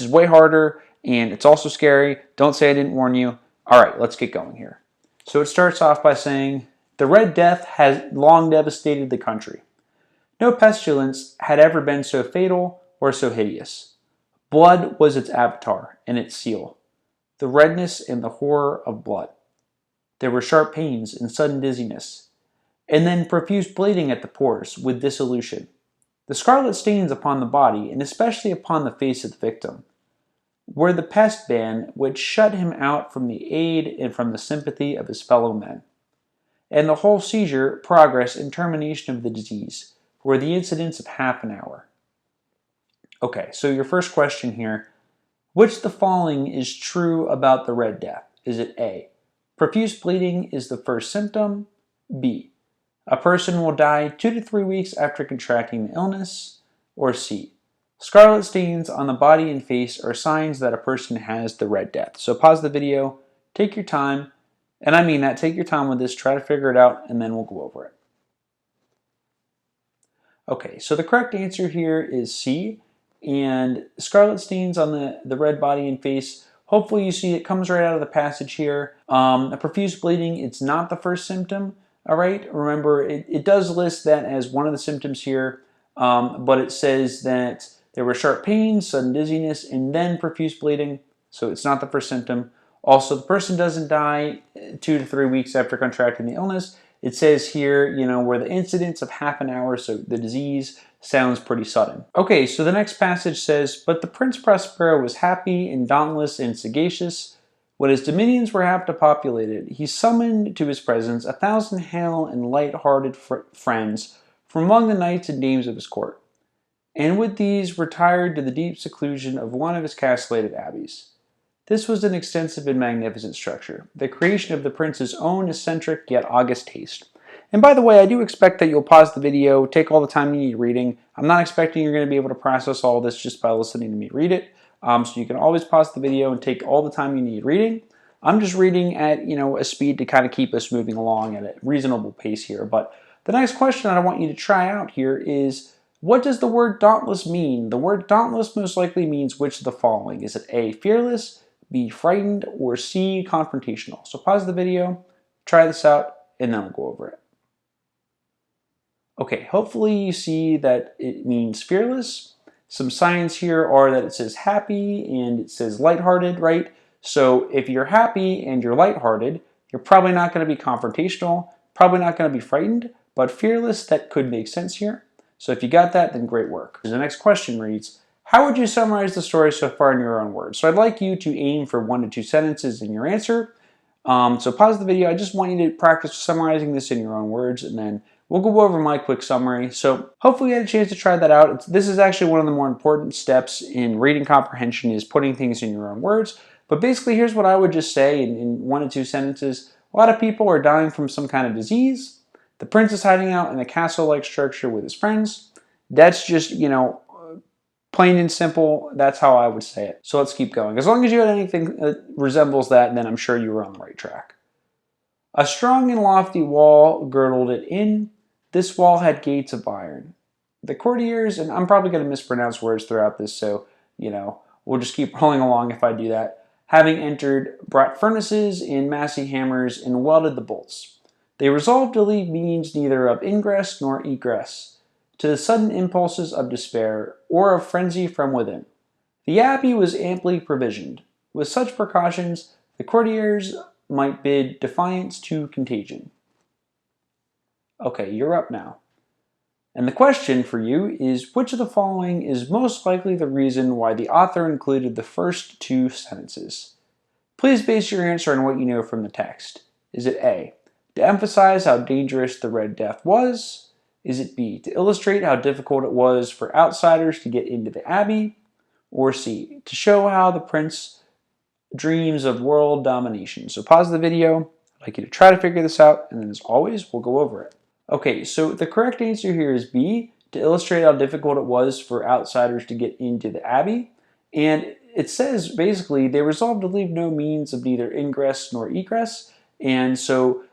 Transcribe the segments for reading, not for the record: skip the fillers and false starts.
This is way harder, and it's also scary. Don't say I didn't warn you. All right, let's get going here. So it starts off by saying, the Red Death has long devastated the country. No pestilence had ever been so fatal or so hideous. Blood was its avatar and its seal, the redness and the horror of blood. There were sharp pains and sudden dizziness, and then profuse bleeding at the pores with dissolution. The scarlet stains upon the body, and especially upon the face of the victim, were the pest ban which shut him out from the aid and from the sympathy of his fellow men. And the whole seizure, progress, and termination of the disease were the incidents of half an hour. Okay, so your first question here, which of the following is true about the Red Death? Is it A, profuse bleeding is the first symptom? B, a person will die 2 to 3 weeks after contracting the illness? Or C, scarlet stains on the body and face are signs that a person has the Red Death? So pause the video, take your time, and I mean that, take your time with this, try to figure it out, and then we'll go over it. Okay, so the correct answer here is C, and scarlet stains on the red body and face. Hopefully you see it comes right out of the passage here. A profuse bleeding, it's not the first symptom, all right? Remember, it does list that as one of the symptoms here, but it says that there were sharp pains, sudden dizziness, and then profuse bleeding, so it's not the first symptom. Also, the person doesn't die 2 to 3 weeks after contracting the illness. It says here, you know, where the incidence of half an hour, so the disease sounds pretty sudden. Okay, so the next passage says, but the Prince Prospero was happy and dauntless and sagacious. When his dominions were half depopulated, he summoned to his presence 1,000 hale and light-hearted friends from among the knights and dames of his court, and with these retired to the deep seclusion of one of his castellated abbeys. This was an extensive and magnificent structure, the creation of the prince's own eccentric yet august taste. And by the way, I do expect that you'll pause the video, take all the time you need reading. I'm not expecting you're going to be able to process all this just by listening to me read it. So you can always pause the video and take all the time you need reading. I'm just reading at, you know, a speed to kind of keep us moving along at a reasonable pace here. But the next question that I want you to try out here is, what does the word dauntless mean? The word dauntless most likely means which of the following? Is it A, fearless, B, frightened, or C, confrontational? So pause the video, try this out, and then we'll go over it. Okay, hopefully you see that it means fearless. Some signs here are that it says happy and it says lighthearted, right? So if you're happy and you're lighthearted, you're probably not going to be confrontational, probably not going to be frightened, but fearless, that could make sense here. So if you got that, then great work. The next question reads, how would you summarize the story so far in your own words? So I'd like you to aim for 1 to 2 sentences in your answer. So pause the video. I just want you to practice summarizing this in your own words, and then we'll go over my quick summary. So hopefully you had a chance to try that out. This is actually one of the more important steps in reading comprehension, is putting things in your own words. But basically, here's what I would just say in 1 to 2 sentences. A lot of people are dying from some kind of disease. The prince is hiding out in a castle-like structure with his friends. That's just, you know, plain and simple, that's how I would say it. So let's keep going. As long as you had anything that resembles that, then I'm sure you were on the right track. A strong and lofty wall girdled it in. This wall had gates of iron. The courtiers, and I'm probably going to mispronounce words throughout this, so, you know, we'll just keep rolling along if I do that. Having entered, brought furnaces and massy hammers and welded the bolts. They resolved to leave means neither of ingress nor egress to the sudden impulses of despair or of frenzy from within. The abbey was amply provisioned. With such precautions, the courtiers might bid defiance to contagion. Okay, you're up now. And the question for you is, which of the following is most likely the reason why the author included the first 2 sentences? Please base your answer on what you know from the text. Is it A, to emphasize how dangerous the Red Death was? Is it B, to illustrate how difficult it was for outsiders to get into the abbey? Or C, to show how the prince dreams of world domination? So pause the video. I'd like you to try to figure this out, and then as always, we'll go over it. Okay, so the correct answer here is B, to illustrate how difficult it was for outsiders to get into the abbey. And it says, basically, they resolved to leave no means of neither ingress nor egress. And so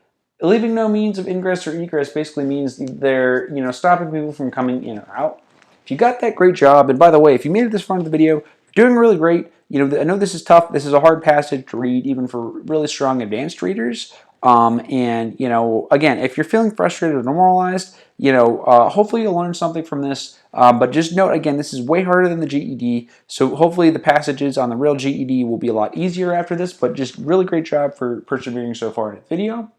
leaving no means of ingress or egress basically means they're, you know, stopping people from coming in or out. If you got that, great job. And by the way, if you made it this far in the video, you're doing really great. You know, I know this is tough. This is a hard passage to read, even for really strong advanced readers. And, you know, again, if you're feeling frustrated or demoralized, you know, hopefully you'll learn something from this. But just note, again, this is way harder than the GED. So hopefully the passages on the real GED will be a lot easier after this. But just really great job for persevering so far in the video.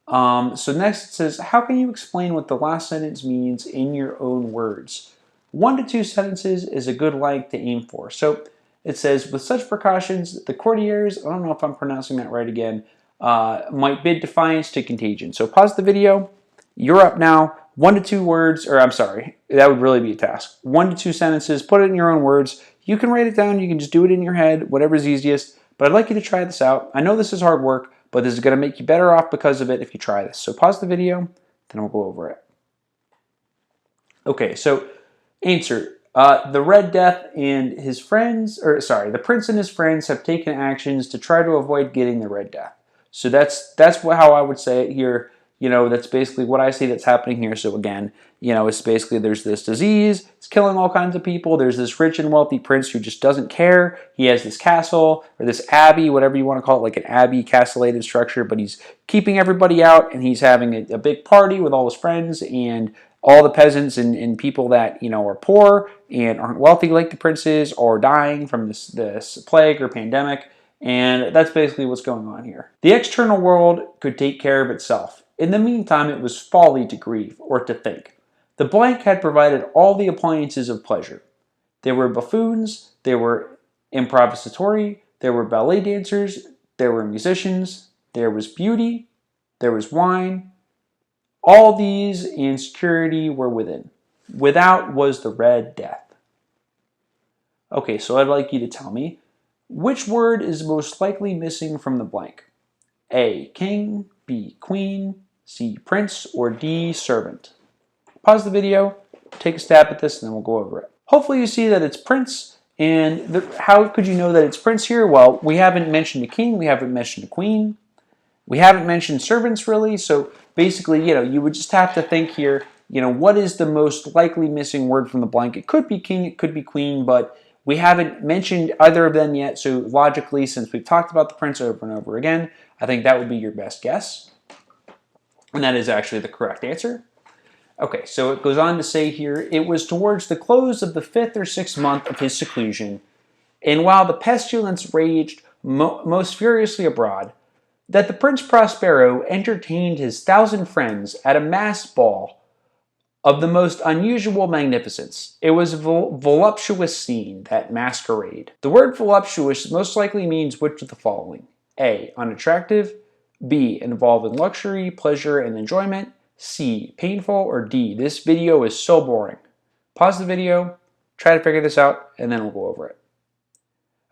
So next it says, how can you explain what the last sentence means in your own words? 1 to 2 sentences is a good length to aim for. So it says, with such precautions, the courtiers, I don't know if I'm pronouncing that right again, might bid defiance to contagion. So pause the video. You're up now. 1 to 2 words, or I'm sorry, that would really be a task. 1 to 2 sentences, put it in your own words. You can write it down. You can just do it in your head, whatever's easiest. But I'd like you to try this out. I know this is hard work, but this is going to make you better off because of it if you try this. So pause the video, then we'll go over it. Okay, so answer. The Red Death and his friends, the prince and his friends have taken actions to try to avoid getting the Red Death. So that's how I would say it here. You know, that's basically what I see that's happening here. So again, you know, it's basically there's this disease, it's killing all kinds of people. There's this rich and wealthy prince who just doesn't care. He has this castle or this abbey, whatever you want to call it, like an abbey castellated structure, but he's keeping everybody out and he's having a big party with all his friends, and all the peasants and people that, you know, are poor and aren't wealthy like the princes are dying from this plague or pandemic. And that's basically what's going on here. The external world could take care of itself. In the meantime, it was folly to grieve or to think. The blank had provided all the appliances of pleasure. There were buffoons, there were improvisatori, there were ballet dancers, there were musicians, there was beauty, there was wine. All these and security were within. Without was the Red Death. Okay, so I'd like you to tell me, which word is most likely missing from the blank? A, king, B, queen, C, prince, or D, servant? Pause the video, take a stab at this, and then we'll go over it. Hopefully you see that it's prince, and how could you know that it's prince here? Well, we haven't mentioned a king, we haven't mentioned a queen, we haven't mentioned servants really, so basically, you know, you would just have to think here, you know, what is the most likely missing word from the blank? It could be king, it could be queen, but we haven't mentioned either of them yet, so logically, since we've talked about the prince over and over again, I think that would be your best guess. And that is actually the correct answer. Okay, so it goes on to say here, it was towards the close of the 5th or 6th month of his seclusion, and while the pestilence raged most furiously abroad, that the Prince Prospero entertained his 1,000 friends at a masked ball of the most unusual magnificence. It was a voluptuous scene, that masquerade. The word voluptuous most likely means which of the following? A, unattractive, B, involving luxury, pleasure, and enjoyment, C, painful, or D, this video is so boring. Pause the video, try to figure this out, and then we'll go over it.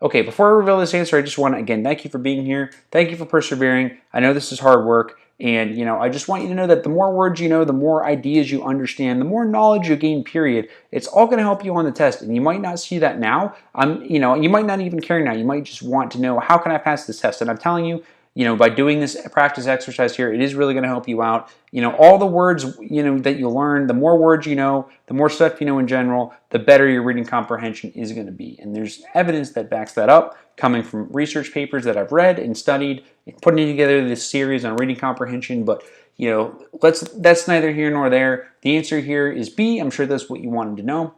Okay, before I reveal this answer, I just want to, again, thank you for being here. Thank you for persevering. I know this is hard work. And, you know, I just want you to know that the more words you know, the more ideas you understand, the more knowledge you gain, period. It's all going to help you on the test. And you might not see that now. You know, you might not even care now. You might just want to know, how can I pass this test? And I'm telling you, you know, by doing this practice exercise here, it is really going to help you out. You know, all the words, you know, that you learn, the more words you know, the more stuff you know in general, the better your reading comprehension is going to be. And there's evidence that backs that up, coming from research papers that I've read and studied, and putting together this series on reading comprehension. But, you know, that's neither here nor there. The answer here is B. I'm sure that's what you wanted to know.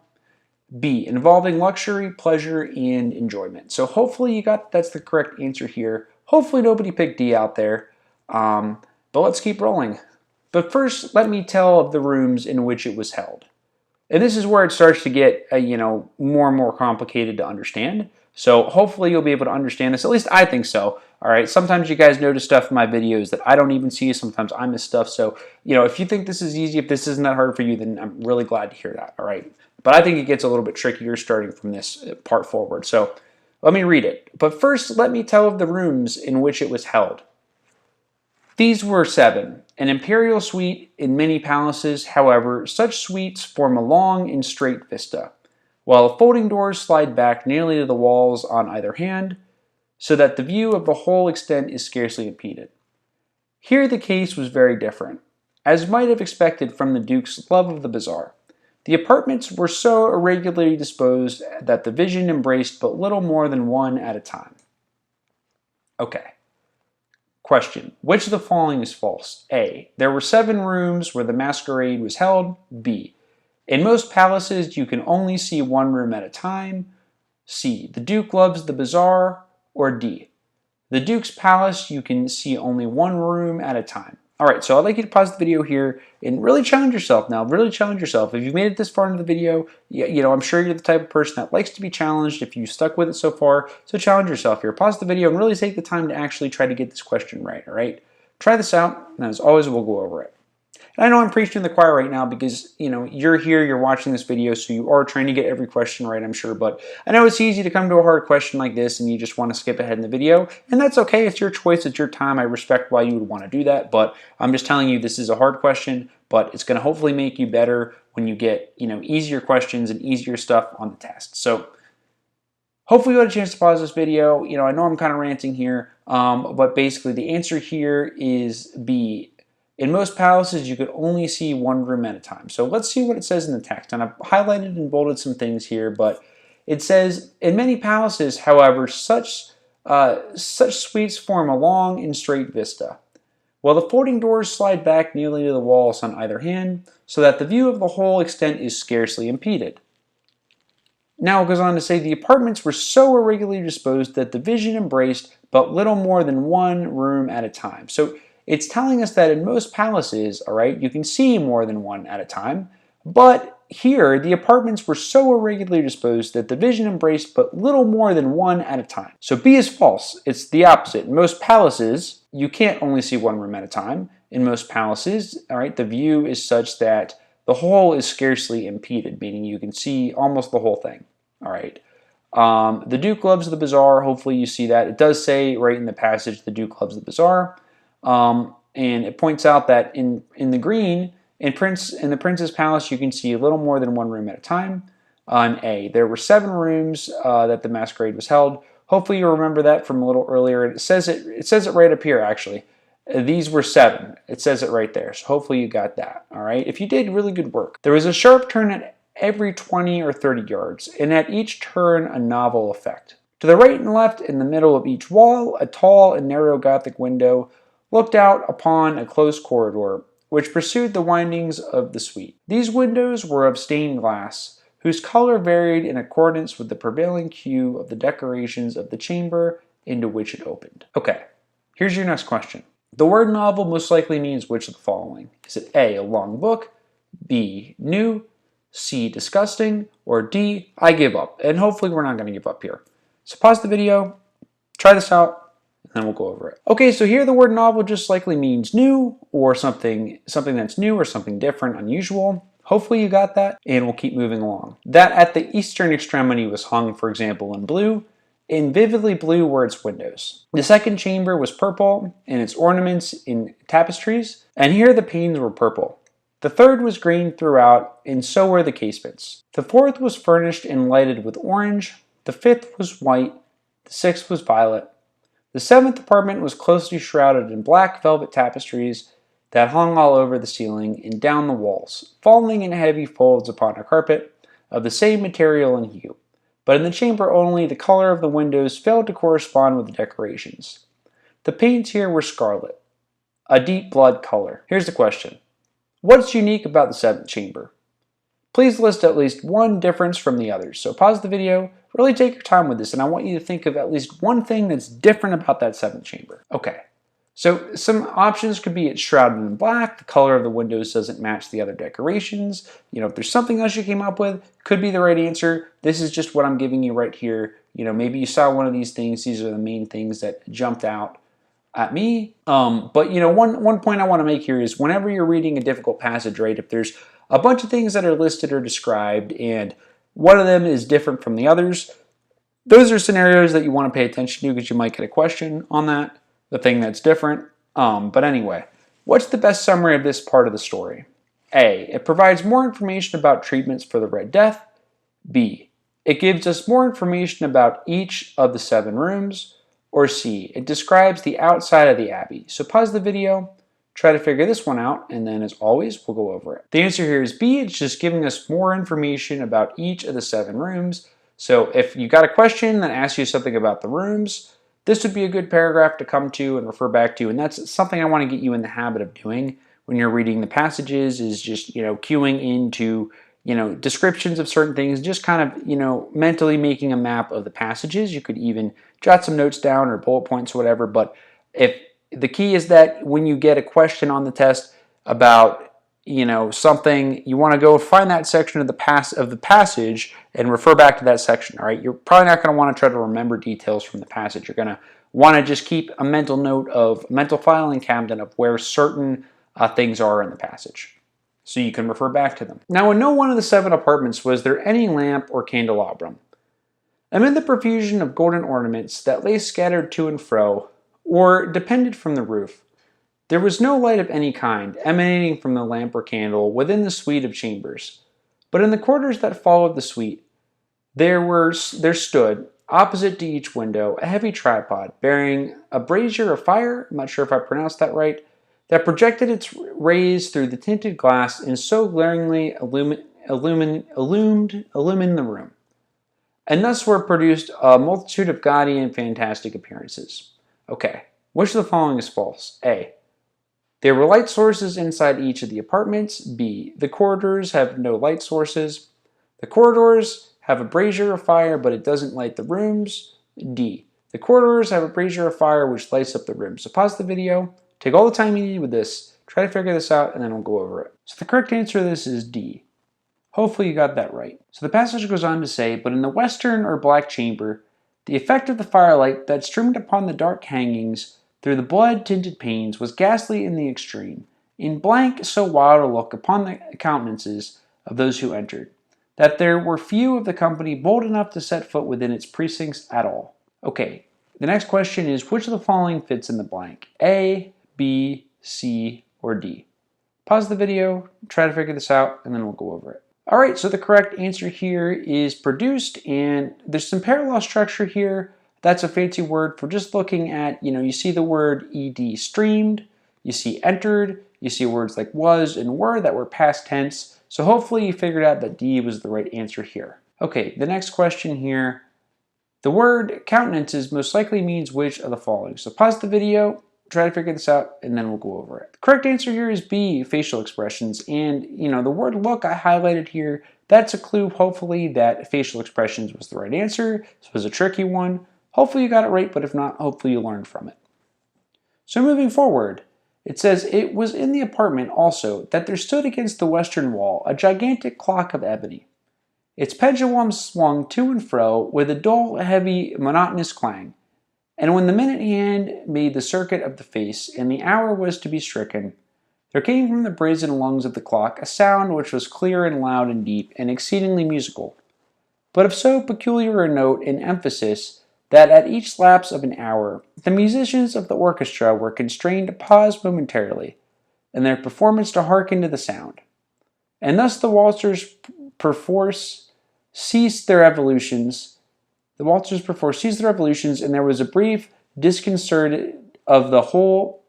B, involving luxury, pleasure, and enjoyment. So hopefully that's the correct answer here. Hopefully nobody picked D out there, but let's keep rolling. But first, let me tell of the rooms in which it was held. And this is where it starts to get, you know, more and more complicated to understand. So hopefully you'll be able to understand this. At least I think so. All right. Sometimes you guys notice stuff in my videos that I don't even see. Sometimes I miss stuff. So, you know, if you think this is easy, if this isn't that hard for you, then I'm really glad to hear that. All right. But I think it gets a little bit trickier starting from this part forward. So let me read it. But first, let me tell of the rooms in which it was held. These were 7. An imperial suite in many palaces, however, such suites form a long and straight vista, while folding doors slide back nearly to the walls on either hand, so that the view of the whole extent is scarcely impeded. Here the case was very different, as might have expected from the Duke's love of the bizarre. The apartments were so irregularly disposed that the vision embraced but little more than one at a time. Okay. Question. Which of the following is false? A. There were 7 rooms where the masquerade was held. B. In most palaces, you can only see one room at a time. C. The Duke loves the bazaar. Or D. The Duke's palace, you can see only one room at a time. Alright, so I'd like you to pause the video here and really challenge yourself now. Really challenge yourself. If you've made it this far into the video, I'm sure you're the type of person that likes to be challenged if you stuck with it so far. So challenge yourself here. Pause the video and really take the time to actually try to get this question right, alright? Try this out, and as always, we'll go over it. And I know I'm preaching to the choir right now because, you're here, you're watching this video, so you are trying to get every question right, I'm sure. But I know it's easy to come to a hard question like this and you just want to skip ahead in the video. And that's okay. It's your choice. It's your time. I respect why you would want to do that. But I'm just telling you this is a hard question, but it's going to hopefully make you better when you get, easier questions and easier stuff on the test. So hopefully you had a chance to pause this video. I know I'm kind of ranting here, but basically the answer here is B. In most palaces, you could only see one room at a time. So let's see what it says in the text. And I've highlighted and bolded some things here, but it says, in many palaces, however, such suites form a long and straight vista, while the folding doors slide back nearly to the walls on either hand, so that the view of the whole extent is scarcely impeded. Now it goes on to say, the apartments were so irregularly disposed that the vision embraced but little more than one room at a time. So it's telling us that in most palaces, all right, you can see more than one at a time, but here the apartments were so irregularly disposed that the vision embraced but little more than one at a time. So B is false. It's the opposite. In most palaces, you can't only see one room at a time. In most palaces, all right, the view is such that the whole is scarcely impeded, meaning you can see almost the whole thing, all right. The Duke loves the bazaar. Hopefully you see that. It does say right in the passage, the Duke loves the bazaar. And it points out that in the green, in the prince's palace, you can see a little more than one room at a time. On A, there were 7 rooms that the masquerade was held. Hopefully you remember that from a little earlier. It says it right up here, actually. These were 7. It says it right there. So hopefully you got that. All right. If you did, really good work. There was a sharp turn at every 20 or 30 yards, and at each turn, a novel effect. To the right and left, in the middle of each wall, a tall and narrow Gothic window looked out upon a close corridor, which pursued the windings of the suite. These windows were of stained glass, whose color varied in accordance with the prevailing hue of the decorations of the chamber into which it opened. Okay, here's your next question. The word novel most likely means which of the following? Is it A, a long book, B, new, C, disgusting, or D, I give up? And hopefully we're not going to give up here. So pause the video, try this out, and then we'll go over it. Okay, so here the word novel just likely means new, or something that's new or something different, unusual. Hopefully you got that, and we'll keep moving along. That at the eastern extremity was hung, for example, in blue. In vividly blue were its windows. The second chamber was purple, and its ornaments in tapestries, and here the panes were purple. The third was green throughout, and so were the casements. The fourth was furnished and lighted with orange. The fifth was white. The sixth was violet. The 7th apartment was closely shrouded in black velvet tapestries that hung all over the ceiling and down the walls, falling in heavy folds upon a carpet of the same material and hue. But in the chamber only, the color of the windows failed to correspond with the decorations. The paints here were scarlet, a deep blood color. Here's the question. What's unique about the 7th chamber? Please list at least one difference from the others. So pause the video, really take your time with this, and I want you to think of at least one thing that's different about that 7th chamber. Okay, so some options could be it's shrouded in black, the color of the windows doesn't match the other decorations. If there's something else you came up with, could be the right answer. This is just what I'm giving you right here. Maybe you saw one of these things. These are the main things that jumped out at me. But one point I want to make here is whenever you're reading a difficult passage, right, if there's a bunch of things that are listed or described and one of them is different from the others, those are scenarios that you want to pay attention to because you might get a question on that, the thing that's different. But anyway, what's the best summary of this part of the story? A, it provides more information about treatments for the Red Death. B, it gives us more information about each of the 7 rooms. Or C, it describes the outside of the abbey. So pause the video, Try to figure this one out, and then as always, we'll go over it. The answer here is B. It's just giving us more information about each of the 7 rooms. So if you got a question that asks you something about the rooms, this would be a good paragraph to come to and refer back to, and that's something I want to get you in the habit of doing when you're reading the passages, is just, cueing into, descriptions of certain things, just kind of, mentally making a map of the passages. You could even jot some notes down or bullet points or whatever, but if the key is that when you get a question on the test about something, you want to go find that section of the passage and refer back to that section. All right, you're probably not going to want to try to remember details from the passage. You're going to want to just keep a mental note of mental filing cabinet of where certain things are in the passage, so you can refer back to them. Now, in no one of the 7 apartments was there any lamp or candelabrum. Amid the profusion of golden ornaments that lay scattered to and fro, or depended from the roof, there was no light of any kind emanating from the lamp or candle within the suite of chambers. But in the quarters that followed the suite, there stood, opposite to each window, a heavy tripod bearing a brazier of fire, I'm not sure if I pronounced that right, that projected its rays through the tinted glass and so glaringly illumined the room. And thus were produced a multitude of gaudy and fantastic appearances. Okay, which of the following is false? A. There were light sources inside each of the apartments. B. The corridors have no light sources. The corridors have a brazier of fire, but it doesn't light the rooms. D. The corridors have a brazier of fire which lights up the rooms. So pause the video, take all the time you need with this, try to figure this out, and then we'll go over it. So the correct answer to this is D. Hopefully you got that right. So the passage goes on to say, but in the western or black chamber, the effect of the firelight that streamed upon the dark hangings through the blood-tinted panes was ghastly in the extreme, in blank so wild a look upon the countenances of those who entered, that there were few of the company bold enough to set foot within its precincts at all. Okay, the next question is, which of the following fits in the blank? A, B, C, or D? Pause the video, try to figure this out, and then we'll go over it. Alright, so the correct answer here is produced, and there's some parallel structure here. That's a fancy word for just looking at, you see the word ed streamed, you see entered, you see words like was and were that were past tense. So hopefully you figured out that D was the right answer here. Okay, the next question here. The word countenances most likely means which of the following? So pause the video, try to figure this out, and then we'll go over it. The correct answer here is B, facial expressions. And, the word look I highlighted here, that's a clue, hopefully, that facial expressions was the right answer. This was a tricky one. Hopefully you got it right, but if not, hopefully you learned from it. So moving forward, it says, it was in the apartment also that there stood against the western wall a gigantic clock of ebony. Its pendulum swung to and fro with a dull, heavy, monotonous clang. And when the minute hand made the circuit of the face, and the hour was to be stricken, there came from the brazen lungs of the clock a sound which was clear and loud and deep, and exceedingly musical, but of so peculiar a note and emphasis that at each lapse of an hour, the musicians of the orchestra were constrained to pause momentarily, in their performance to hearken to the sound. And thus the waltzers perforce ceased their evolutions, and there was a brief disconcert of the whole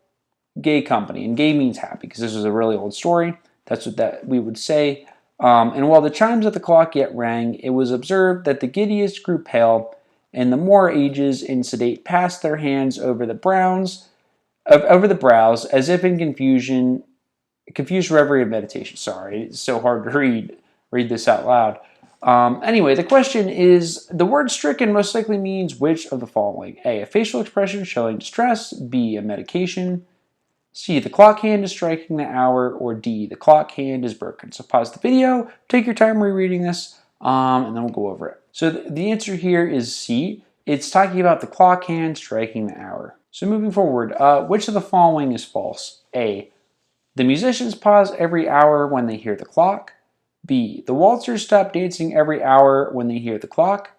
gay company. And gay means happy, because this is a really old story. That's what we would say. And while the chimes of the clock yet rang, it was observed that the giddiest grew pale, and the more ages and sedate passed their hands over the brows, as if in confused reverie of meditation. Sorry, it's so hard to read this out loud. Anyway, the question is, the word stricken most likely means which of the following? A, a facial expression showing distress. B, a medication. C, the clock hand is striking the hour. Or D, the clock hand is broken. So pause the video, take your time rereading this, and then we'll go over it. So the answer here is C. It's talking about the clock hand striking the hour. So moving forward, which of the following is false? A, the musicians pause every hour when they hear the clock. B, the waltzers stop dancing every hour when they hear the clock.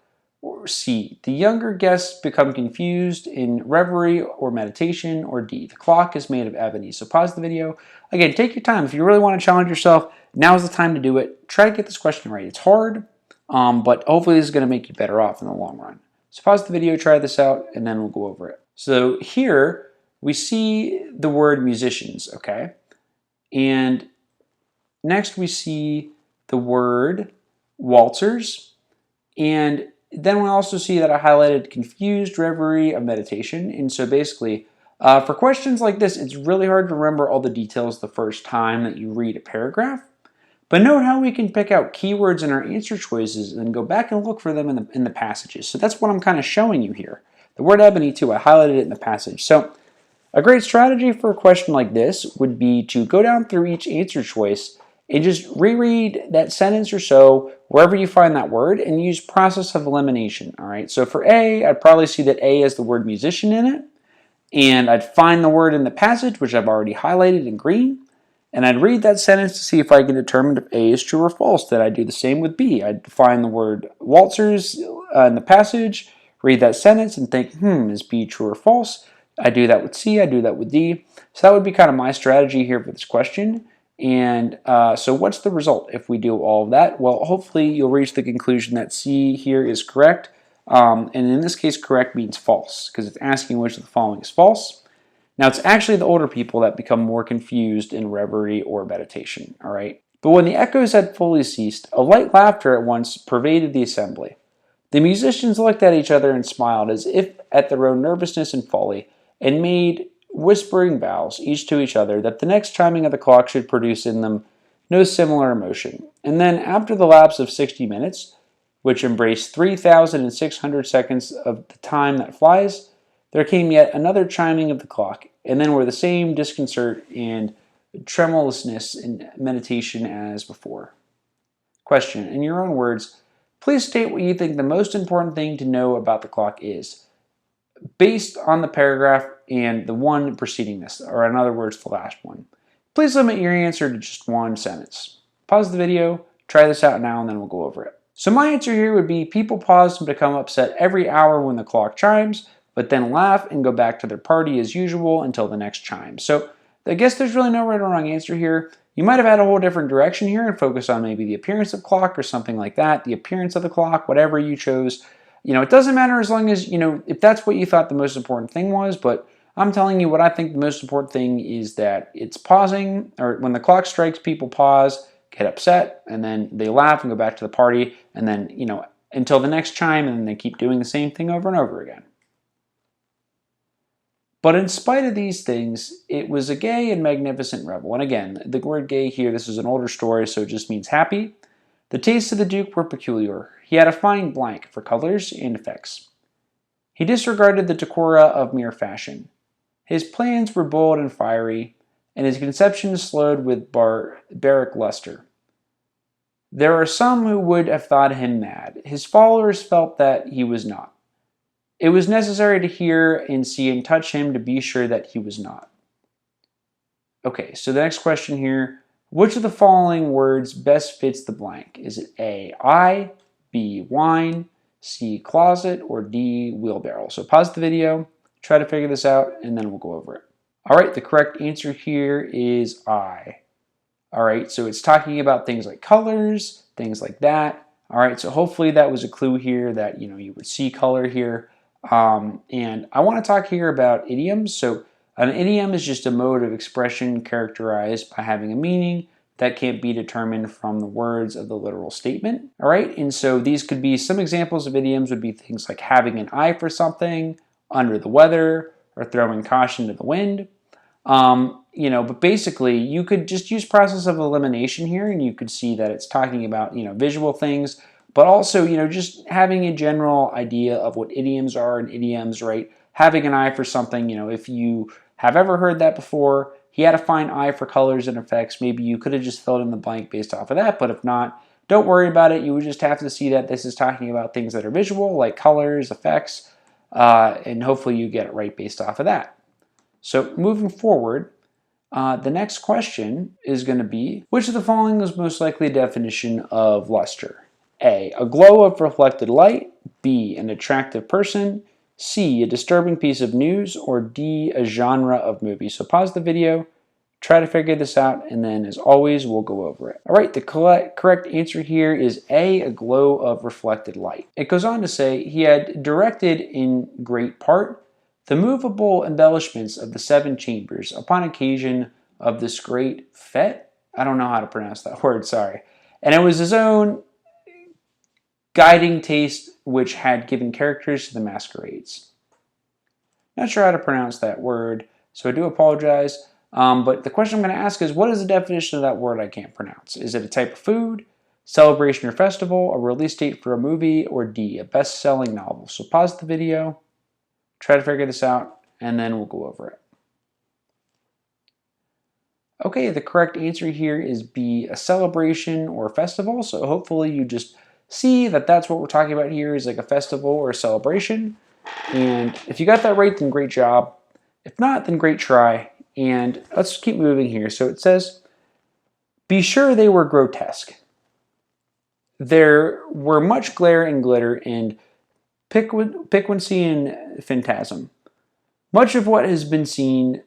Or C, the younger guests become confused in reverie or meditation. Or D, the clock is made of ebony. So pause the video. Again, take your time. If you really want to challenge yourself, now's the time to do it. Try to get this question right. It's hard, but hopefully this is going to make you better off in the long run. So pause the video, try this out, and then we'll go over it. So here we see the word musicians, okay? And next we see the word waltzers. And then we also see that I highlighted confused reverie of meditation. And so basically, for questions like this, it's really hard to remember all the details the first time that you read a paragraph. But note how we can pick out keywords in our answer choices and then go back and look for them in the passages. So that's what I'm kind of showing you here. The word ebony too, I highlighted it in the passage. So a great strategy for a question like this would be to go down through each answer choice and just reread that sentence or so wherever you find that word and use process of elimination. All right. So for A, I'd probably see that A has the word musician in it, and I'd find the word in the passage, which I've already highlighted in green, and I'd read that sentence to see if I can determine if A is true or false. Then I'd do the same with B. I'd find the word waltzers in the passage, read that sentence, and think, is B true or false? I do that with C, I do that with D. So that would be kind of my strategy here for this question. And so what's the result if we do all of that? Well, hopefully you'll reach the conclusion that C here is correct. And in this case, correct means false, because it's asking which of the following is false. Now, it's actually the older people that become more confused in reverie or meditation, all right? But when the echoes had fully ceased, a light laughter at once pervaded the assembly. The musicians looked at each other and smiled as if at their own nervousness and folly, and made whispering vows, each to each other, that the next chiming of the clock should produce in them no similar emotion. And then, after the lapse of 60 minutes, which embraced 3,600 seconds of the time that flies, there came yet another chiming of the clock, and then were the same disconcert and tremulousness in meditation as before. Question, in your own words, please state what you think the most important thing to know about the clock is, based on the paragraph and the one preceding this, or in other words, the last one. Please limit your answer to just one sentence. Pause the video, try this out now, and then we'll go over it. So my answer here would be people pause and become upset every hour when the clock chimes, but then laugh and go back to their party as usual until the next chime. So I guess there's really no right or wrong answer here. You might have had a whole different direction here and focus on maybe the appearance of the clock or something like that, the appearance of the clock, whatever you chose. It doesn't matter as long as, if that's what you thought the most important thing was, but I'm telling you what I think the most important thing is that it's pausing, or when the clock strikes, people pause, get upset, and then they laugh and go back to the party, and then, until the next chime, and then they keep doing the same thing over and over again. But in spite of these things, it was a gay and magnificent revel. And again, the word gay here, this is an older story, so it just means happy. The tastes of the Duke were peculiar. He had a fine blank for colors and effects. He disregarded the decora of mere fashion. His plans were bold and fiery, and his conceptions flowed with barbaric luster. There are some who would have thought him mad. His followers felt that he was not. It was necessary to hear and see and touch him to be sure that he was not. Okay, so the next question here, which of the following words best fits the blank? Is it A, eye, B, wine, C, closet, or D, wheelbarrow? So pause the video, try to figure this out, and then we'll go over it. All right, the correct answer here is eye. All right, so it's talking about things like colors, things like that. All right, so hopefully that was a clue here that, you would see color here. And I want to talk here about idioms. So an idiom is just a mode of expression characterized by having a meaning that can't be determined from the words of the literal statement. All right, and so these could be some examples of idioms would be things like having an eye for something, under the weather, or throwing caution to the wind. But basically you could just use process of elimination here, and you could see that it's talking about, visual things, but also, just having a general idea of what idioms are and idioms, right? Having an eye for something, if you have ever heard that before, he had a fine eye for colors and effects, maybe you could have just filled in the blank based off of that, but if not, don't worry about it. You would just have to see that this is talking about things that are visual, like colors, effects, and hopefully you get it right based off of that. So moving forward, the next question is going to be, which of the following is most likely a definition of luster? A glow of reflected light, B, an attractive person, C, a disturbing piece of news, or D, a genre of movie. So pause the video, try to figure this out, and then as always, we'll go over it. All right, the correct answer here is a glow of reflected light. It goes on to say, he had directed in great part the movable embellishments of the 7 chambers upon occasion of this great fete. I don't know how to pronounce that word, sorry. And it was his own guiding taste which had given characters to the masquerades. Not sure how to pronounce that word, so I do apologize. But the question I'm going to ask is, what is the definition of that word I can't pronounce? Is it a type of food, celebration or festival, a release date for a movie, or D, a best-selling novel? So pause the video, try to figure this out, and then we'll go over it. Okay, the correct answer here is B, a celebration or festival. So hopefully you just see that that's what we're talking about here, is like a festival or a celebration. And if you got that right, then great job. If not, then great try. And let's keep moving here. So it says, be sure they were grotesque. There were much glare and glitter and piquancy and phantasm. Much of what has been since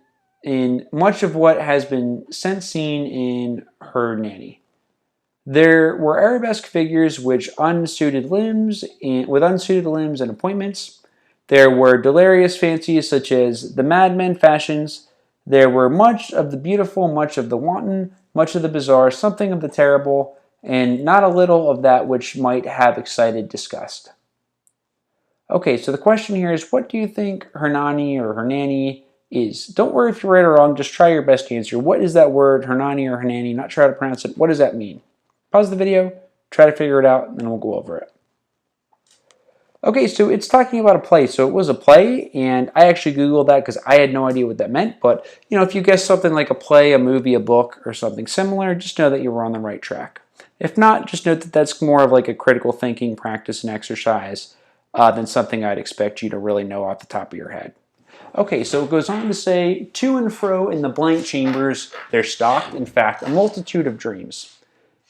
seen in her nanny. There were arabesque figures with unsuited limbs and appointments. There were delirious fancies such as the madmen fashions. There were much of the beautiful, much of the wanton, much of the bizarre, something of the terrible, and not a little of that which might have excited disgust. Okay, so the question here is, what do you think Hernani or Hernani is? Don't worry if you're right or wrong, just try your best to answer. What is that word, Hernani or Hernani? Not sure how to pronounce it. What does that mean? Pause the video, try to figure it out, and then we'll go over it. Okay, so it's talking about a play. So it was a play, and I actually Googled that because I had no idea what that meant. But, you know, if you guess something like a play, a movie, a book, or something similar, just know that you were on the right track. If not, just note that that's more of like a critical thinking practice and exercise than something I'd expect you to really know off the top of your head. Okay, so it goes on to say, to and fro in the blank chambers there stalked, in fact, a multitude of dreams.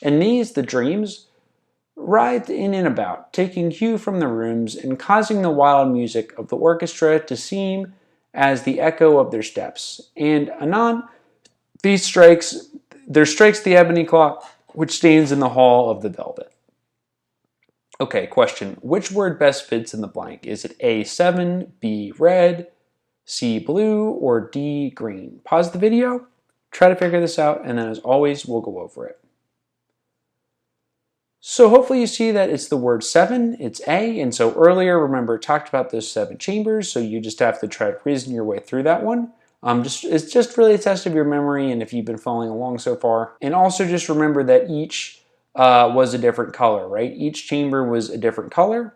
And these, the dreams, writhed in and about, taking hue from the rooms and causing the wild music of the orchestra to seem as the echo of their steps. And anon, there strikes the ebony clock, which stands in the hall of the velvet. Okay, question. Which word best fits in the blank? Is it A, 7, B, red, C, blue, or D, green? Pause the video, try to figure this out, and then as always, we'll go over it. So hopefully you see that it's the word 7, it's A, and so earlier, remember, talked about those 7 chambers, so you just have to try to reason your way through that one. It's just really a test of your memory and if you've been following along so far. And also just remember that each was a different color, right? Each chamber was a different color.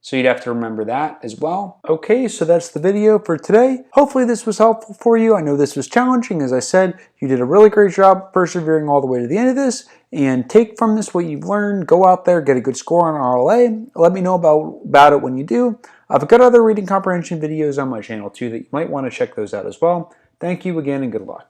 So you'd have to remember that as well. Okay, so that's the video for today. Hopefully this was helpful for you. I know this was challenging. As I said, you did a really great job persevering all the way to the end of this. And take from this what you've learned. Go out there, get a good score on RLA. Let me know about it when you do. I've got other reading comprehension videos on my channel too that you might want to check those out as well. Thank you again and good luck.